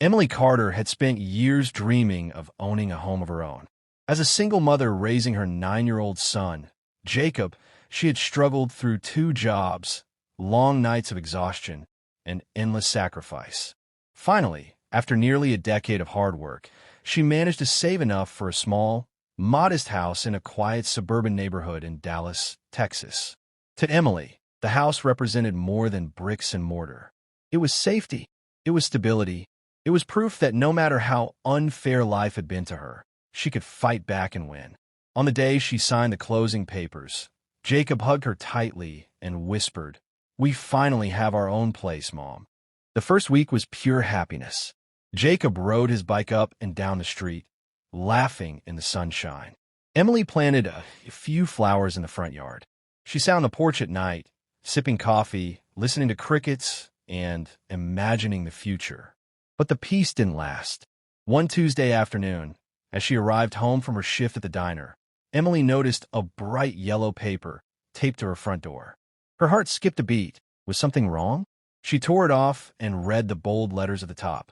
Emily Carter had spent years dreaming of owning a home of her own. As a single mother raising her 9-year-old son, Jacob, she had struggled through 2 jobs, long nights of exhaustion, and endless sacrifice. Finally, after nearly a decade of hard work, she managed to save enough for a small, modest house in a quiet suburban neighborhood in Dallas, Texas. To Emily, the house represented more than bricks and mortar. It was safety. It was stability. It was proof that no matter how unfair life had been to her, she could fight back and win. On the day she signed the closing papers, Jacob hugged her tightly and whispered, "We finally have our own place, Mom." The first week was pure happiness. Jacob rode his bike up and down the street, laughing in the sunshine. Emily planted a few flowers in the front yard. She sat on the porch at night, sipping coffee, listening to crickets, and imagining the future. But the peace didn't last. One Tuesday afternoon, as she arrived home from her shift at the diner, Emily noticed a bright yellow paper taped to her front door. Her heart skipped a beat. Was something wrong? She tore it off and read the bold letters at the top.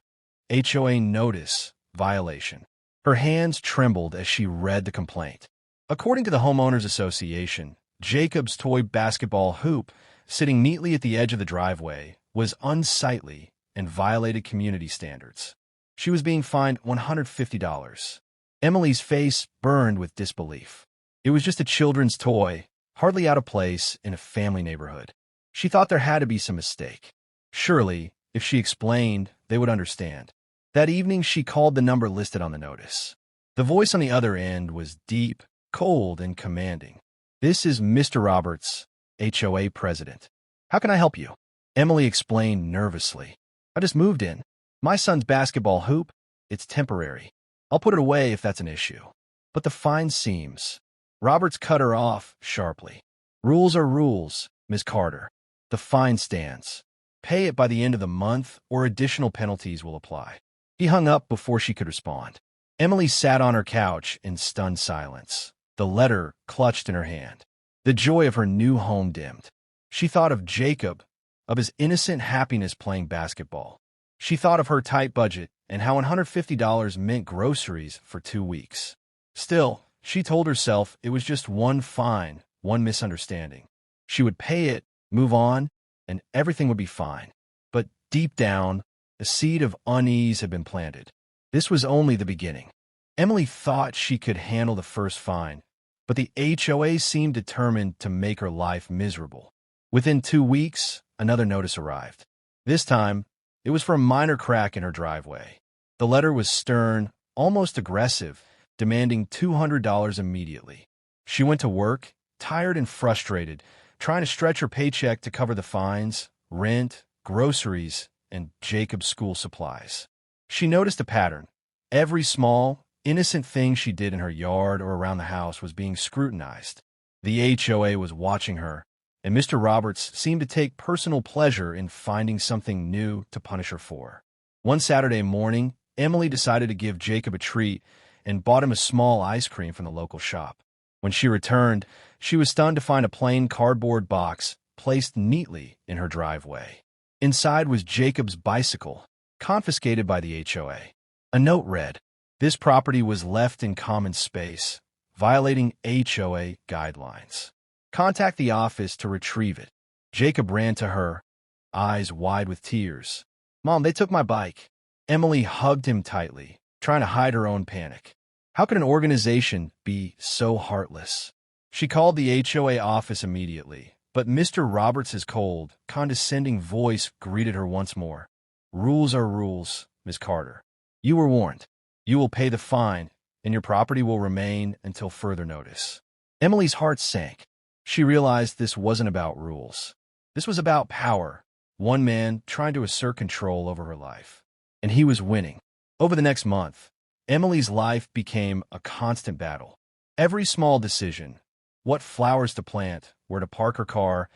HOA notice violation. Her hands trembled as she read the complaint. According to the Homeowners Association, Jacob's toy basketball hoop, sitting neatly at the edge of the driveway, was unsightly and violated community standards. She was being fined $150. Emily's face burned with disbelief. It was just a children's toy, hardly out of place in a family neighborhood. She thought there had to be some mistake. Surely, if she explained, they would understand. That evening, she called the number listed on the notice. The voice on the other end was deep, cold, and commanding. "This is Mr. Roberts, HOA president. How can I help you?" Emily explained nervously. "I just moved in. My son's basketball hoop, it's temporary. I'll put it away if that's an issue." "But the fine seems." Roberts cut her off sharply. "Rules are rules, Ms. Carter. The fine stands. Pay it by the end of the month or additional penalties will apply." He hung up before she could respond. Emily sat on her couch in stunned silence, the letter clutched in her hand. The joy of her new home dimmed. She thought of Jacob, of his innocent happiness playing basketball. She thought of her tight budget and how $150 meant groceries for 2 weeks. Still, she told herself it was just one fine, one misunderstanding. She would pay it, move on, and everything would be fine. But deep down, a seed of unease had been planted. This was only the beginning. Emily thought she could handle the first fine, but the HOA seemed determined to make her life miserable. Within 2 weeks, another notice arrived. This time, it was for a minor crack in her driveway. The letter was stern, almost aggressive, demanding $200 immediately. She went to work, tired and frustrated, trying to stretch her paycheck to cover the fines, rent, groceries, and Jacob's school supplies. She noticed a pattern. Every small, innocent thing she did in her yard or around the house was being scrutinized. The HOA was watching her, and Mr. Roberts seemed to take personal pleasure in finding something new to punish her for. One Saturday morning, Emily decided to give Jacob a treat and bought him a small ice cream from the local shop. When she returned, she was stunned to find a plain cardboard box placed neatly in her driveway. Inside was Jacob's bicycle, confiscated by the HOA. A note read, "This property was left in common space, violating HOA guidelines. Contact the office to retrieve it." Jacob ran to her, eyes wide with tears. "Mom, they took my bike." Emily hugged him tightly, trying to hide her own panic. How could an organization be so heartless? She called the HOA office immediately, but Mr. Roberts' cold, condescending voice greeted her once more. "Rules are rules, Ms. Carter. You were warned. You will pay the fine, and your property will remain until further notice." Emily's heart sank. She realized this wasn't about rules. This was about power, one man trying to assert control over her life. And he was winning. Over the next month, Emily's life became a constant battle. Every small decision, what flowers to plant, where to park her car,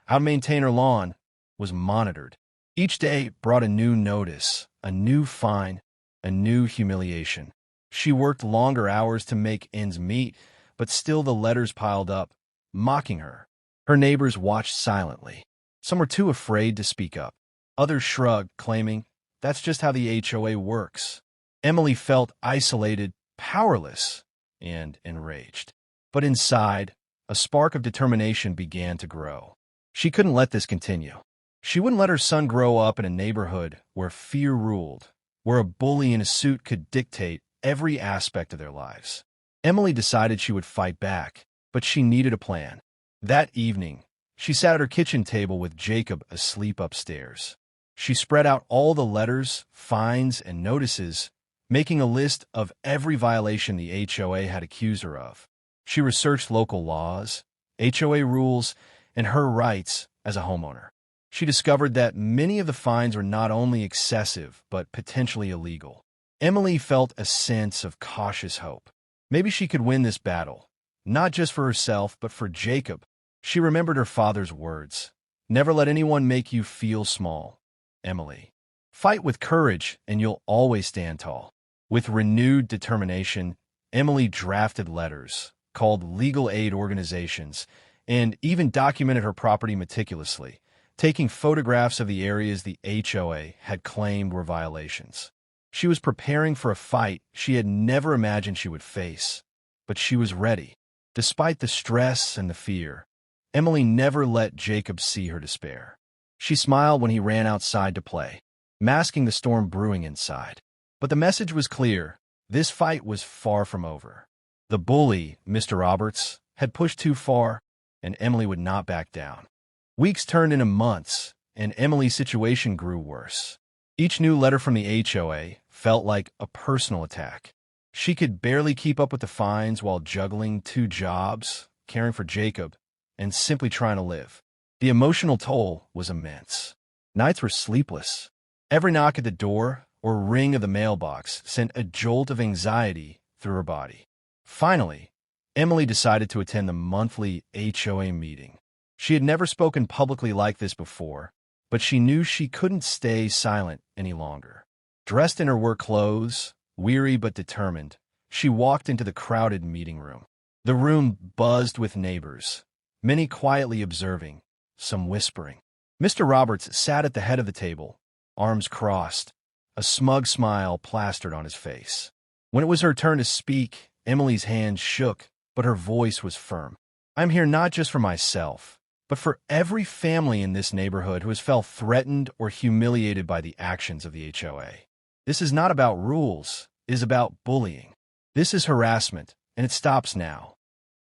how to maintain her lawn, was monitored. Each day brought a new notice, a new fine, a new humiliation. She worked longer hours to make ends meet, but still the letters piled up, mocking her. Her neighbors watched silently. Some were too afraid to speak up. Others shrugged, claiming, that's just how the HOA works. Emily felt isolated, powerless, and enraged. But inside, a spark of determination began to grow. She couldn't let this continue. She wouldn't let her son grow up in a neighborhood where fear ruled, where a bully in a suit could dictate every aspect of their lives. Emily decided she would fight back, but she needed a plan. That evening, she sat at her kitchen table with Jacob asleep upstairs. She spread out all the letters, fines, and notices, making a list of every violation the HOA had accused her of. She researched local laws, HOA rules, and her rights as a homeowner. She discovered that many of the fines were not only excessive, but potentially illegal. Emily felt a sense of cautious hope. Maybe she could win this battle, not just for herself, but for Jacob. She remembered her father's words, "Never let anyone make you feel small, Emily. Fight with courage, and you'll always stand tall." With renewed determination, Emily drafted letters, called legal aid organizations, and even documented her property meticulously, taking photographs of the areas the HOA had claimed were violations. She was preparing for a fight she had never imagined she would face, but she was ready. Despite the stress and the fear, Emily never let Jacob see her despair. She smiled when he ran outside to play, masking the storm brewing inside. But the message was clear. This fight was far from over. The bully, Mr. Roberts, had pushed too far, and Emily would not back down. Weeks turned into months, and Emily's situation grew worse. Each new letter from the HOA felt like a personal attack. She could barely keep up with the fines while juggling 2 jobs, caring for Jacob, and simply trying to live. The emotional toll was immense. Nights were sleepless. Every knock at the door or ring of the mailbox sent a jolt of anxiety through her body. Finally, Emily decided to attend the monthly HOA meeting. She had never spoken publicly like this before, but she knew she couldn't stay silent any longer. Dressed in her work clothes, weary but determined, she walked into the crowded meeting room. The room buzzed with neighbors, many quietly observing, some whispering. Mr. Roberts sat at the head of the table, arms crossed, a smug smile plastered on his face. When it was her turn to speak, Emily's hands shook, but her voice was firm. "I'm here not just for myself, but for every family in this neighborhood who has felt threatened or humiliated by the actions of the HOA. This is not about rules, it is about bullying. This is harassment, and it stops now."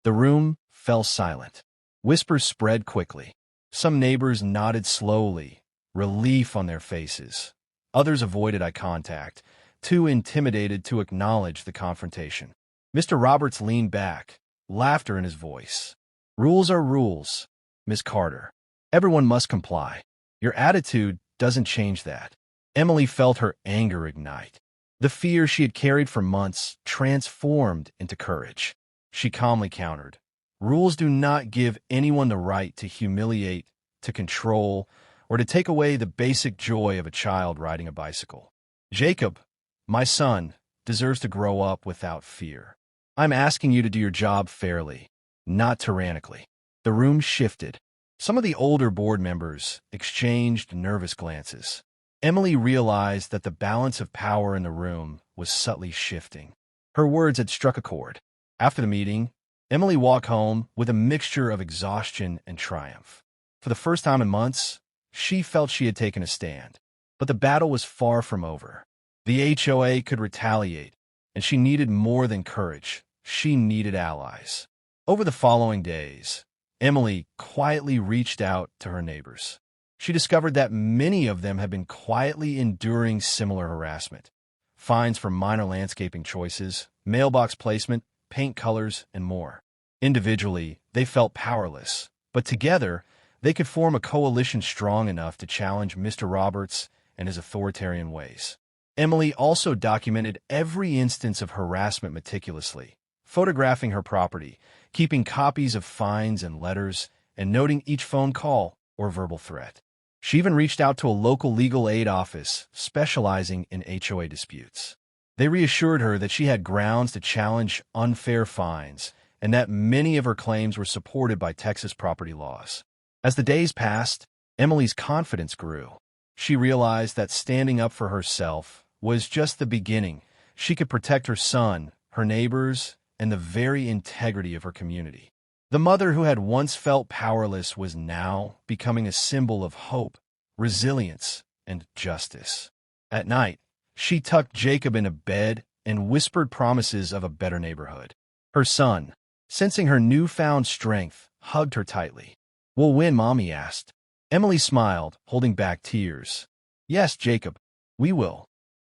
The room fell silent. Whispers spread quickly. Some neighbors nodded slowly, relief on their faces. Others avoided eye contact, too intimidated to acknowledge the confrontation. Mr. Roberts leaned back, laughter in his voice. "Rules are rules, Miss Carter. Everyone must comply. Your attitude doesn't change that." Emily felt her anger ignite. The fear she had carried for months transformed into courage. She calmly countered, "Rules do not give anyone the right to humiliate, to control, or to take away the basic joy of a child riding a bicycle. Jacob, my son, deserves to grow up without fear. I'm asking you to do your job fairly, not tyrannically." The room shifted. Some of the older board members exchanged nervous glances. Emily realized that the balance of power in the room was subtly shifting. Her words had struck a chord. After the meeting, Emily walked home with a mixture of exhaustion and triumph. For the first time in months, she felt she had taken a stand. But the battle was far from over. The HOA could retaliate, and she needed more than courage. She needed allies. Over the following days, Emily quietly reached out to her neighbors. She discovered that many of them had been quietly enduring similar harassment. Fines for minor landscaping choices, mailbox placement, paint colors, and more. Individually, they felt powerless, but together, they could form a coalition strong enough to challenge Mr. Roberts and his authoritarian ways. Emily also documented every instance of harassment meticulously, photographing her property, keeping copies of fines and letters, and noting each phone call or verbal threat. She even reached out to a local legal aid office specializing in HOA disputes. They reassured her that she had grounds to challenge unfair fines and that many of her claims were supported by Texas property laws. As the days passed, Emily's confidence grew. She realized that standing up for herself was just the beginning. She could protect her son, her neighbors, and the very integrity of her community. The mother who had once felt powerless was now becoming a symbol of hope, resilience, and justice. At night, she tucked Jacob into bed and whispered promises of a better neighborhood. Her son, sensing her newfound strength, hugged her tightly. "We'll win, Mom," he asked. Emily smiled, holding back tears. "Yes, Jacob, we will."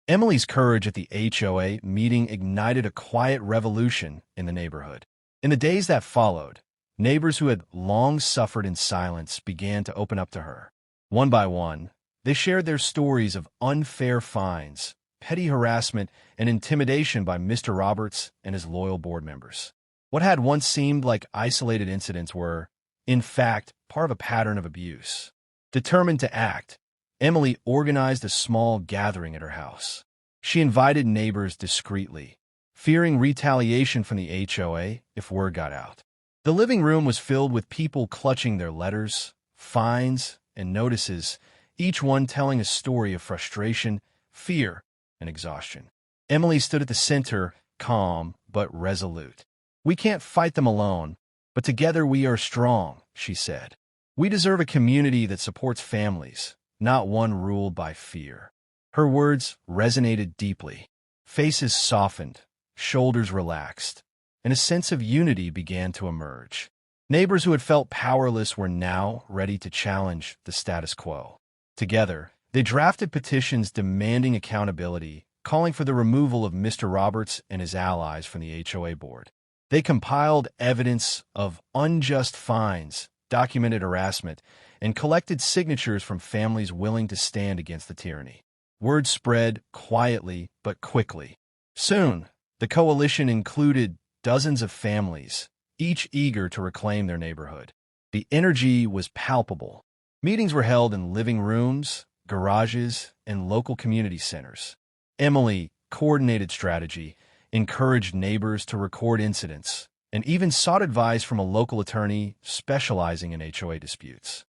Emily's courage at the HOA meeting ignited a quiet revolution in the neighborhood. In the days that followed, neighbors who had long suffered in silence began to open up to her. One by one, they shared their stories of unfair fines, petty harassment, and intimidation by Mr. Roberts and his loyal board members. What had once seemed like isolated incidents were, in fact, part of a pattern of abuse. Determined to act, Emily organized a small gathering at her house. She invited neighbors discreetly, fearing retaliation from the HOA if word got out. The living room was filled with people clutching their letters, fines, and notices, each one telling a story of frustration, fear, and exhaustion. Emily stood at the center, calm but resolute. "We can't fight them alone, but together we are strong," she said. "We deserve a community that supports families, not one ruled by fear." Her words resonated deeply. Faces softened, shoulders relaxed, and a sense of unity began to emerge. Neighbors who had felt powerless were now ready to challenge the status quo. Together, they drafted petitions demanding accountability, calling for the removal of Mr. Roberts and his allies from the HOA board. They compiled evidence of unjust fines, documented harassment, and collected signatures from families willing to stand against the tyranny. Word spread quietly but quickly. Soon, the coalition included dozens of families, each eager to reclaim their neighborhood. The energy was palpable. Meetings were held in living rooms, garages, and local community centers. Emily coordinated strategy, encouraged neighbors to record incidents, and even sought advice from a local attorney specializing in HOA disputes.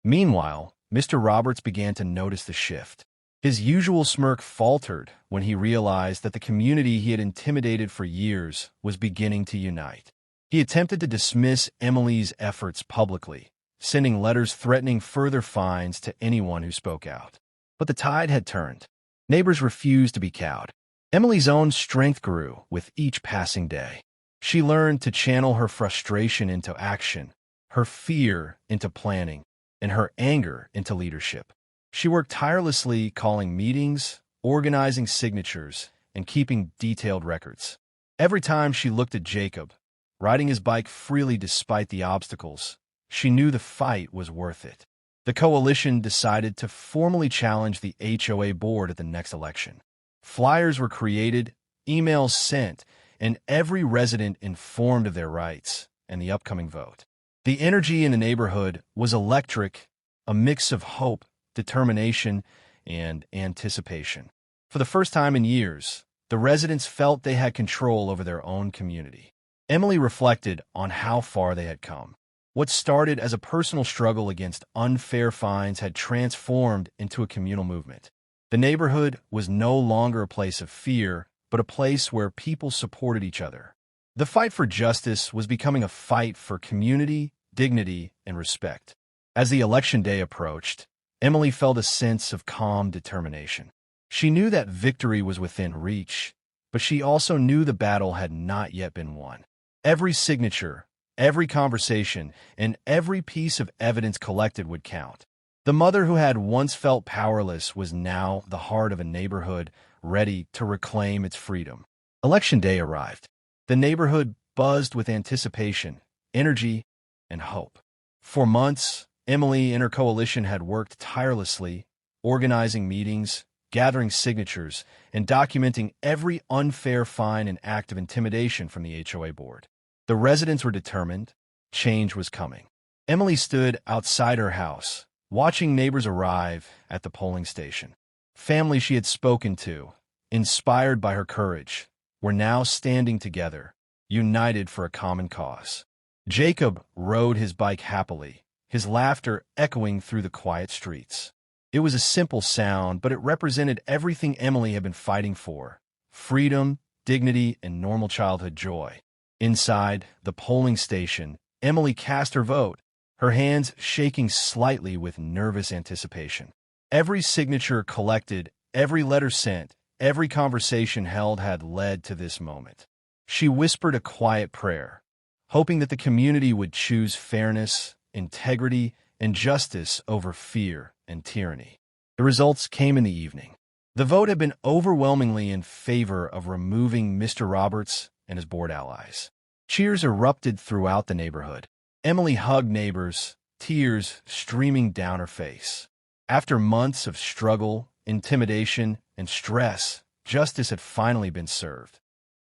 Meanwhile, Mr. Roberts began to notice the shift. His usual smirk faltered when he realized that the community he had intimidated for years was beginning to unite. He attempted to dismiss Emily's efforts publicly, sending letters threatening further fines to anyone who spoke out. But the tide had turned. Neighbors refused to be cowed. Emily's own strength grew with each passing day. She learned to channel her frustration into action, her fear into planning, and her anger into leadership. She worked tirelessly, calling meetings, organizing signatures, and keeping detailed records. Every time she looked at Jacob, riding his bike freely despite the obstacles, she knew the fight was worth it. The coalition decided to formally challenge the HOA board at the next election. Flyers were created, emails sent, and every resident informed of their rights and the upcoming vote. The energy in the neighborhood was electric, a mix of hope, determination, and anticipation. For the first time in years, the residents felt they had control over their own community. Emily reflected on how far they had come. What started as a personal struggle against unfair fines had transformed into a communal movement. The neighborhood was no longer a place of fear, but a place where people supported each other. The fight for justice was becoming a fight for community, dignity, and respect. As the election day approached, Emily felt a sense of calm determination. She knew that victory was within reach, but she also knew the battle had not yet been won. Every signature, every conversation, and every piece of evidence collected would count. The mother who had once felt powerless was now the heart of a neighborhood ready to reclaim its freedom. Election day arrived. The neighborhood buzzed with anticipation, energy, and hope. For months, Emily and her coalition had worked tirelessly, organizing meetings, gathering signatures, and documenting every unfair fine and act of intimidation from the HOA board. The residents were determined. Change was coming. Emily stood outside her house, watching neighbors arrive at the polling station. Families she had spoken to, inspired by her courage, were now standing together, united for a common cause. Jacob rode his bike happily, his laughter echoing through the quiet streets. It was a simple sound, but it represented everything Emily had been fighting for: freedom, dignity, and normal childhood joy. Inside the polling station, Emily cast her vote, her hands shaking slightly with nervous anticipation. Every signature collected, every letter sent, every conversation held had led to this moment. She whispered a quiet prayer, hoping that the community would choose fairness, integrity, and justice over fear and tyranny. The results came in the evening. The vote had been overwhelmingly in favor of removing Mr. Roberts and his board allies. Cheers erupted throughout the neighborhood. Emily hugged neighbors, tears streaming down her face. After months of struggle, intimidation, and stress, justice had finally been served.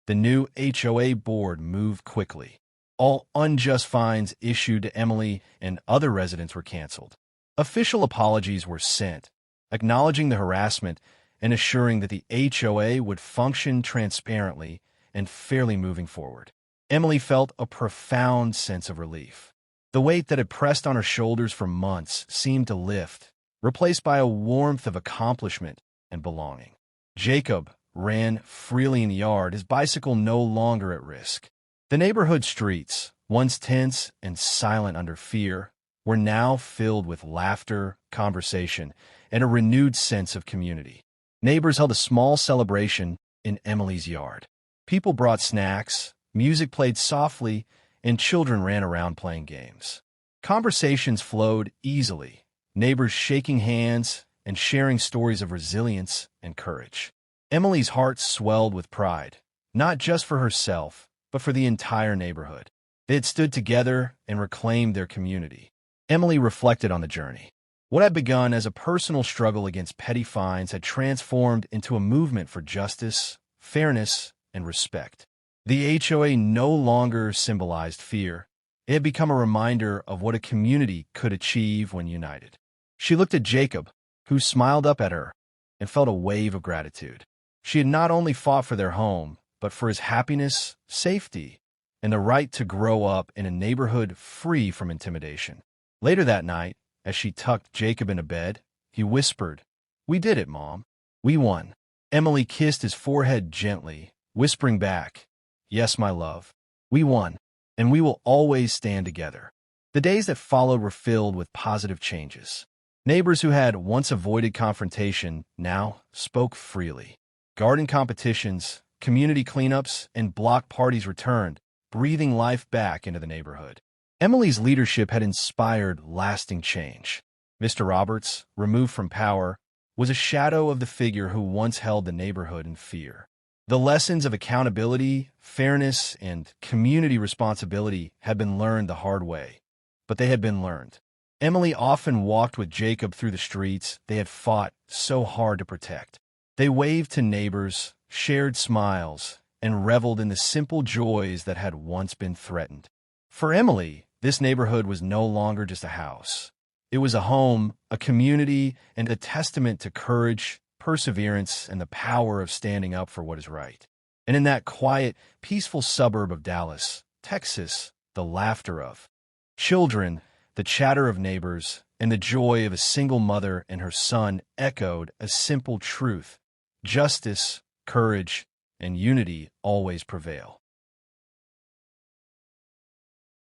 The new HOA board moved quickly. All unjust fines issued to Emily and other residents were canceled. Official apologies were sent, acknowledging the harassment and assuring that the HOA would function transparently and fairly moving forward. Emily felt a profound sense of relief. The weight that had pressed on her shoulders for months seemed to lift, replaced by a warmth of accomplishment and belonging. Jacob ran freely in the yard, his bicycle no longer at risk. The neighborhood streets, once tense and silent under fear, were now filled with laughter, conversation, and a renewed sense of community. Neighbors held a small celebration in Emily's yard. People brought snacks, music played softly, and children ran around playing games. Conversations flowed easily, neighbors shaking hands and sharing stories of resilience and courage. Emily's heart swelled with pride, not just for herself, but for the entire neighborhood. They had stood together and reclaimed their community. Emily reflected on the journey. What had begun as a personal struggle against petty fines had transformed into a movement for justice, fairness, and respect. The HOA no longer symbolized fear. It had become a reminder of what a community could achieve when united. She looked at Jacob, who smiled up at her, and felt a wave of gratitude. She had not only fought for their home, but for his happiness, safety, and the right to grow up in a neighborhood free from intimidation. Later that night, as she tucked Jacob into bed, he whispered, "We did it, Mom. We won." Emily kissed his forehead gently, whispering back, "Yes, my love. We won, and we will always stand together." The days that followed were filled with positive changes. Neighbors who had once avoided confrontation now spoke freely. Garden competitions, community cleanups, and block parties returned, breathing life back into the neighborhood. Emily's leadership had inspired lasting change. Mr. Roberts, removed from power, was a shadow of the figure who once held the neighborhood in fear. The lessons of accountability, fairness, and community responsibility had been learned the hard way, but they had been learned. Emily often walked with Jacob through the streets they had fought so hard to protect. They waved to neighbors, shared smiles, and reveled in the simple joys that had once been threatened. For Emily, this neighborhood was no longer just a house. It was a home, a community, and a testament to courage, perseverance, and the power of standing up for what is right. And in that quiet, peaceful suburb of Dallas, Texas, the laughter of children, the chatter of neighbors, and the joy of a single mother and her son echoed a simple truth: justice, courage, and unity always prevail.